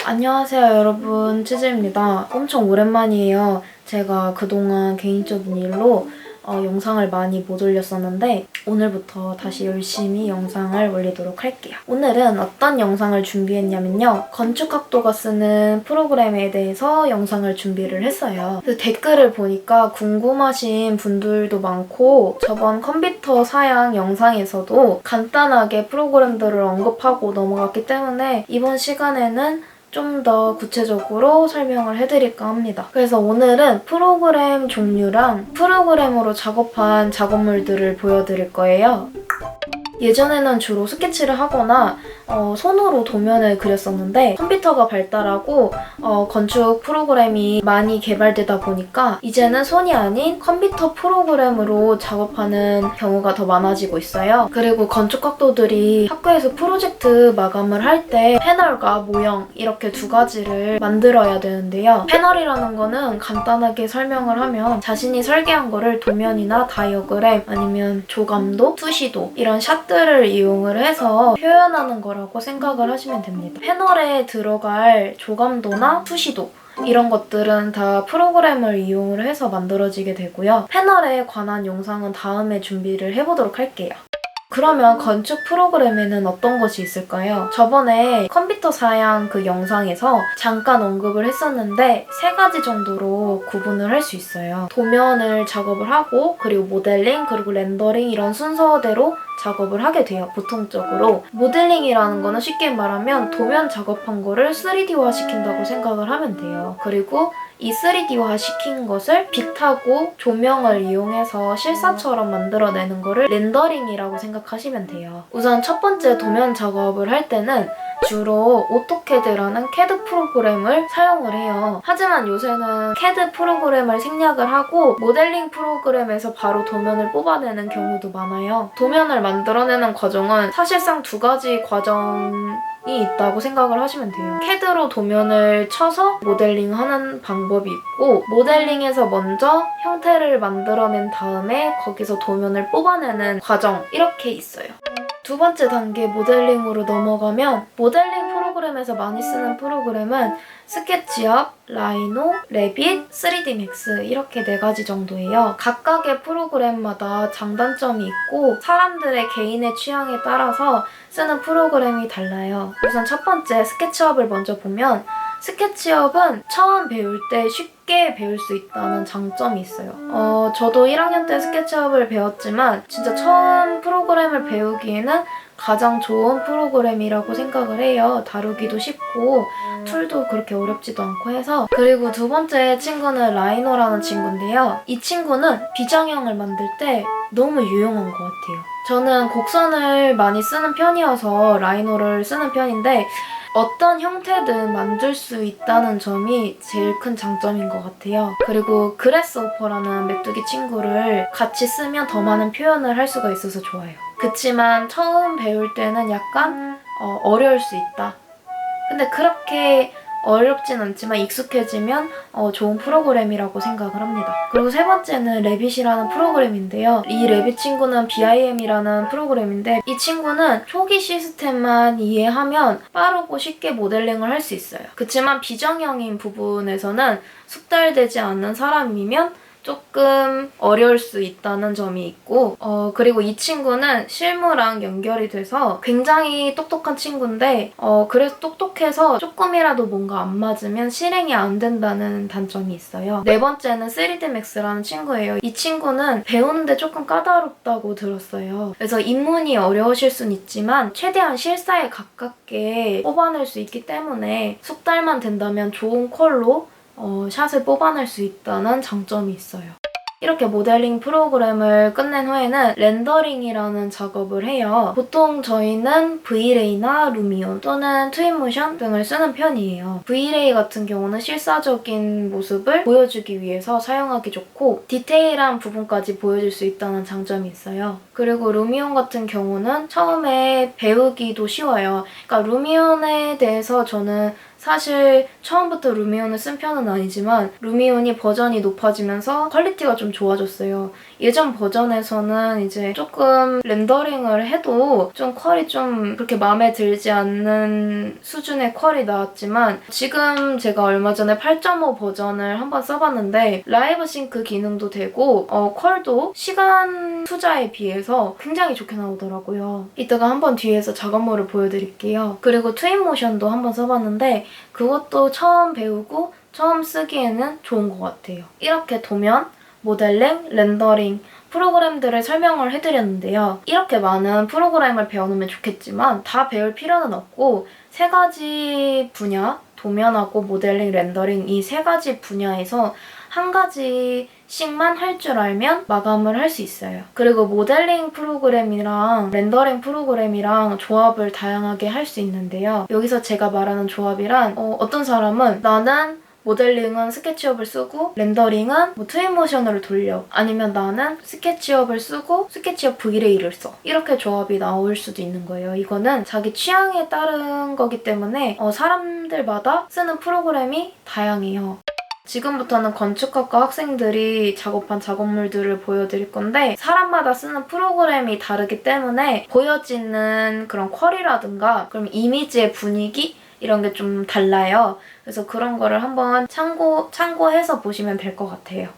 안녕하세요 여러분, 치즈입니다. 엄청 오랜만이에요. 제가 그동안 개인적인 일로 영상을 많이 못 올렸었는데 오늘부터 다시 열심히 영상을 올리도록 할게요. 오늘은 어떤 영상을 준비했냐면요. 건축학도가 쓰는 프로그램에 대해서 영상을 준비를 했어요. 그래서 댓글을 보니까 궁금하신 분들도 많고 저번 컴퓨터 사양 영상에서도 간단하게 프로그램들을 언급하고 넘어갔기 때문에 이번 시간에는 좀 더 구체적으로 설명을 해드릴까 합니다. 그래서 오늘은 프로그램 종류랑 프로그램으로 작업한 작업물들을 보여드릴 거예요. 예전에는 주로 스케치를 하거나 손으로 도면을 그렸었는데 컴퓨터가 발달하고 건축 프로그램이 많이 개발되다 보니까 이제는 손이 아닌 컴퓨터 프로그램으로 작업하는 경우가 더 많아지고 있어요. 그리고 건축학도들이 학교에서 프로젝트 마감을 할 때 패널과 모형 이렇게 두 가지를 만들어야 되는데요. 패널이라는 거는 간단하게 설명을 하면 자신이 설계한 거를 도면이나 다이어그램 아니면 조감도, 투시도 이런 샷들을 이용을 해서 표현하는 거라고 생각을 하시면 됩니다. 패널에 들어갈 조감도나 투시도 이런 것들은 다 프로그램을 이용을 해서 만들어지게 되고요. 패널에 관한 영상은 다음에 준비를 해보도록 할게요. 그러면 건축 프로그램에는 어떤 것이 있을까요? 저번에 컴퓨터 사양 그 영상에서 잠깐 언급을 했었는데 3가지 정도로 구분을 할 수 있어요. 도면을 작업을 하고 그리고 모델링 그리고 렌더링 이런 순서대로 작업을 하게 돼요. 보통적으로. 모델링이라는 거는 쉽게 말하면 도면 작업한 거를 3D화 시킨다고 생각을 하면 돼요. 그리고 이 3D화 시킨 것을 빛하고 조명을 이용해서 실사처럼 만들어내는 거를 렌더링이라고 생각하시면 돼요. 우선 첫 번째 도면 작업을 할 때는 주로 오토캐드라는 CAD 프로그램을 사용을 해요. 하지만 요새는 CAD 프로그램을 생략을 하고 모델링 프로그램에서 바로 도면을 뽑아내는 경우도 많아요. 도면을 만들어내는 과정은 사실상 2가지 과정이 있다고 생각을 하시면 돼요. CAD로 도면을 쳐서 모델링하는 방법이 있고 모델링에서 먼저 형태를 만들어낸 다음에 거기서 도면을 뽑아내는 과정 이렇게 있어요. 두 번째 단계 모델링으로 넘어가면 모델링 프로그램에서 많이 쓰는 프로그램은 스케치업, 라이노, 레빗, 3D 맥스 이렇게 4가지 정도예요. 각각의 프로그램마다 장단점이 있고 사람들의 개인의 취향에 따라서 쓰는 프로그램이 달라요. 우선 첫 번째 스케치업을 먼저 보면 스케치업은 처음 배울 때 쉽게 배울 수 있다는 장점이 있어요. 저도 1학년 때 스케치업을 배웠지만 진짜 처음 프로그램을 배우기에는 가장 좋은 프로그램이라고 생각을 해요. 다루기도 쉽고 툴도 그렇게 어렵지도 않고 해서. 그리고 두 번째 친구는 라이노라는 친구인데요. 이 친구는 비장형을 만들 때 너무 유용한 것 같아요. 저는 곡선을 많이 쓰는 편이어서 라이노를 쓰는 편인데 어떤 형태든 만들 수 있다는 점이 제일 큰 장점인 것 같아요. 그리고 그래스호퍼라는 메뚜기 친구를 같이 쓰면 더 많은 표현을 할 수가 있어서 좋아요. 그치만 처음 배울 때는 약간 어려울 수 있다. 근데 그렇게 어렵진 않지만 익숙해지면 좋은 프로그램이라고 생각을 합니다. 그리고 세 번째는 레빗이라는 프로그램인데요. 이 레빗 친구는 BIM이라는 프로그램인데 이 친구는 초기 시스템만 이해하면 빠르고 쉽게 모델링을 할 수 있어요. 그치만 비정형인 부분에서는 숙달되지 않는 사람이면 조금 어려울 수 있다는 점이 있고 그리고 이 친구는 실무랑 연결이 돼서 굉장히 똑똑한 친구인데 그래서 똑똑해서 조금이라도 뭔가 안 맞으면 실행이 안 된다는 단점이 있어요. 네 번째는 3D 맥스라는 친구예요. 이 친구는 배우는데 조금 까다롭다고 들었어요. 그래서 입문이 어려우실 순 있지만 최대한 실사에 가깝게 뽑아낼 수 있기 때문에 숙달만 된다면 좋은 컬로 샷을 뽑아낼 수 있다는 장점이 있어요. 이렇게 모델링 프로그램을 끝낸 후에는 렌더링이라는 작업을 해요. 보통 저희는 V-Ray나 루미온 또는 트윈모션 등을 쓰는 편이에요. V-Ray 같은 경우는 실사적인 모습을 보여주기 위해서 사용하기 좋고 디테일한 부분까지 보여줄 수 있다는 장점이 있어요. 그리고 루미온 같은 경우는 처음에 배우기도 쉬워요. 그러니까 루미온에 대해서 저는 사실 처음부터 루미온을 쓴 편은 아니지만 루미온이 버전이 높아지면서 퀄리티가 좀 좋아졌어요. 예전 버전에서는 이제 조금 렌더링을 해도 좀 퀄이 좀 그렇게 마음에 들지 않는 수준의 퀄이 나왔지만 지금 제가 얼마 전에 8.5 버전을 한번 써봤는데 라이브 싱크 기능도 되고 퀄도 시간 투자에 비해서 굉장히 좋게 나오더라고요. 이따가 한번 뒤에서 작업물을 보여드릴게요. 그리고 트윈모션도 한번 써봤는데 그것도 처음 배우고 처음 쓰기에는 좋은 것 같아요. 이렇게 도면, 모델링, 렌더링 프로그램들을 설명을 해드렸는데요. 이렇게 많은 프로그램을 배워놓으면 좋겠지만 다 배울 필요는 없고 3가지 분야, 도면하고 모델링, 렌더링 이 3가지 분야에서 한 가지씩만 할 줄 알면 마감을 할 수 있어요. 그리고 모델링 프로그램이랑 렌더링 프로그램이랑 조합을 다양하게 할 수 있는데요. 여기서 제가 말하는 조합이란 어떤 사람은 나는 모델링은 스케치업을 쓰고 렌더링은 트윈모션으로 돌려. 아니면 나는 스케치업을 쓰고 스케치업 V-Ray를 써. 이렇게 조합이 나올 수도 있는 거예요. 이거는 자기 취향에 따른 거기 때문에 사람들마다 쓰는 프로그램이 다양해요. 지금부터는 건축학과 학생들이 작업한 작업물들을 보여드릴 건데 사람마다 쓰는 프로그램이 다르기 때문에 보여지는 그런 퀄이라든가 그럼 이미지의 분위기 이런 게 좀 달라요. 그래서 그런 거를 한번 참고해서 보시면 될 것 같아요.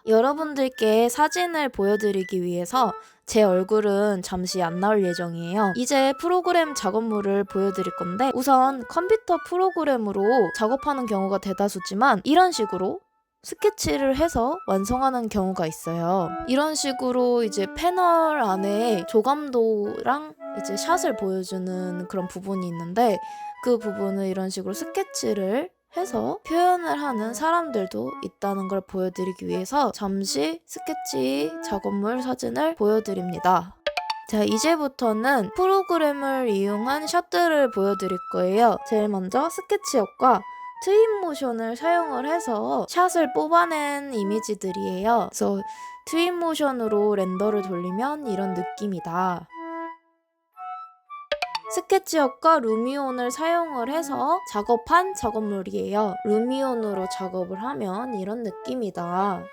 여러분들께 사진을 보여드리기 위해서 제 얼굴은 잠시 안 나올 예정이에요. 이제 프로그램 작업물을 보여드릴 건데 우선 컴퓨터 프로그램으로 작업하는 경우가 대다수지만 이런 식으로 스케치를 해서 완성하는 경우가 있어요. 이런 식으로 이제 패널 안에 조감도랑 이제 샷을 보여주는 그런 부분이 있는데 그 부분을 이런 식으로 스케치를 해서 표현을 하는 사람들도 있다는 걸 보여드리기 위해서 잠시 스케치 작업물 사진을 보여드립니다. 자, 이제부터는 프로그램을 이용한 샷들을 보여드릴 거예요. 제일 먼저 스케치업과 트윈모션을 사용을 해서 샷을 뽑아낸 이미지들이에요. 그래서 트윈모션으로 렌더를 돌리면 이런 느낌이다. 스케치업과 루미온을 사용을 해서 작업한 작업물이에요. 루미온으로 작업을 하면 이런 느낌이다.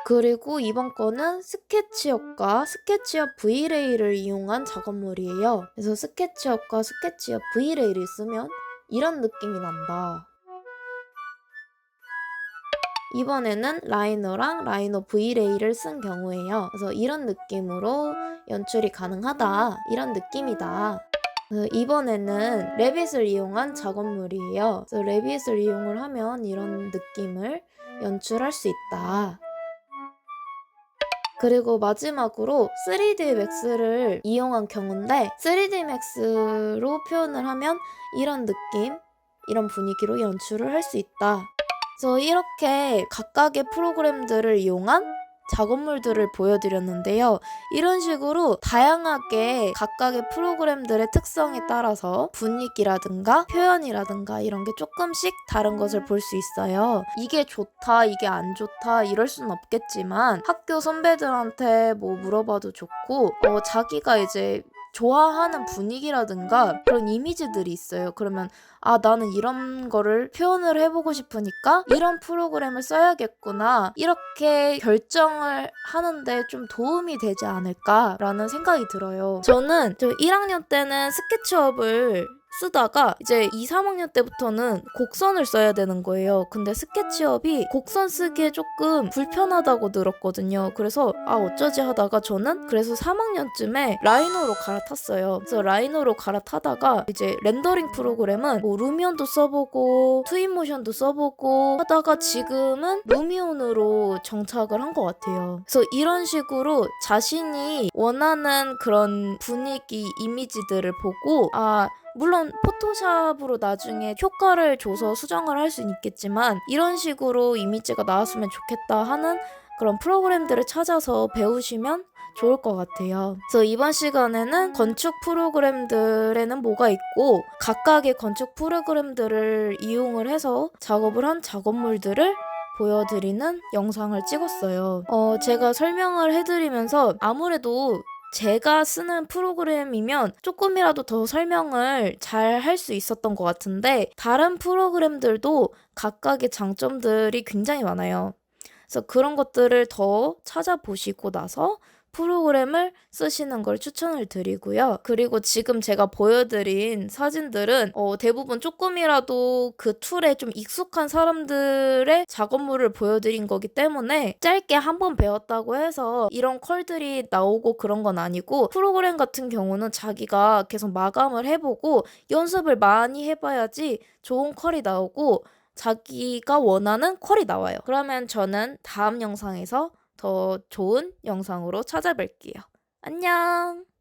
그리고 이번 거는 스케치업과 스케치업 V-Ray를 이용한 작업물이에요. 그래서 스케치업과 스케치업 V-Ray를 쓰면 이런 느낌이 난다. 이번에는 라이너랑 라이너 V-Ray를 쓴 경우에요. 그래서 이런 느낌으로 연출이 가능하다. 이런 느낌이다. 이번에는 레빗을 이용한 작업물이에요. 그래서 레빗을 이용을 하면 이런 느낌을 연출할 수 있다. 그리고 마지막으로 3D Max를 이용한 경우인데 3D Max로 표현을 하면 이런 느낌, 이런 분위기로 연출을 할 수 있다. 그래서 이렇게 각각의 프로그램들을 이용한 작업물들을 보여드렸는데요. 이런 식으로 다양하게 각각의 프로그램들의 특성에 따라서 분위기라든가 표현이라든가 이런 게 조금씩 다른 것을 볼 수 있어요. 이게 좋다, 이게 안 좋다 이럴 순 없겠지만 학교 선배들한테 뭐 물어봐도 좋고 자기가 이제 좋아하는 분위기라든가 그런 이미지들이 있어요. 그러면 나는 이런 거를 표현을 해보고 싶으니까 이런 프로그램을 써야겠구나 이렇게 결정을 하는데 좀 도움이 되지 않을까라는 생각이 들어요. 저는 1학년 때는 스케치업을 쓰다가 이제 2, 3학년 때부터는 곡선을 써야 되는 거예요. 근데 스케치업이 곡선 쓰기에 조금 불편하다고 들었거든요. 그래서 어쩌지 하다가 저는 그래서 3학년쯤에 라이노로 갈아탔어요. 그래서 라이노로 갈아타다가 이제 렌더링 프로그램은 뭐 루미온도 써보고 트윈모션도 써보고 하다가 지금은 루미온으로 정착을 한 것 같아요. 그래서 이런 식으로 자신이 원하는 그런 분위기, 이미지들을 보고 물론 포토샵으로 나중에 효과를 줘서 수정을 할 수는 있겠지만 이런 식으로 이미지가 나왔으면 좋겠다 하는 그런 프로그램들을 찾아서 배우시면 좋을 것 같아요. 그래서 이번 시간에는 건축 프로그램들에는 뭐가 있고 각각의 건축 프로그램들을 이용을 해서 작업을 한 작업물들을 보여드리는 영상을 찍었어요. 제가 설명을 해드리면서 아무래도 제가 쓰는 프로그램이면 조금이라도 더 설명을 잘 할 수 있었던 것 같은데 다른 프로그램들도 각각의 장점들이 굉장히 많아요. 그래서 그런 것들을 더 찾아보시고 나서 프로그램을 쓰시는 걸 추천을 드리고요. 그리고 지금 제가 보여드린 사진들은 대부분 조금이라도 그 툴에 좀 익숙한 사람들의 작업물을 보여드린 거기 때문에 짧게 한 번 배웠다고 해서 이런 컬들이 나오고 그런 건 아니고, 프로그램 같은 경우는 자기가 계속 마감을 해보고 연습을 많이 해봐야지 좋은 컬이 나오고 자기가 원하는 컬이 나와요. 그러면 저는 다음 영상에서 더 좋은 영상으로 찾아뵐게요. 안녕!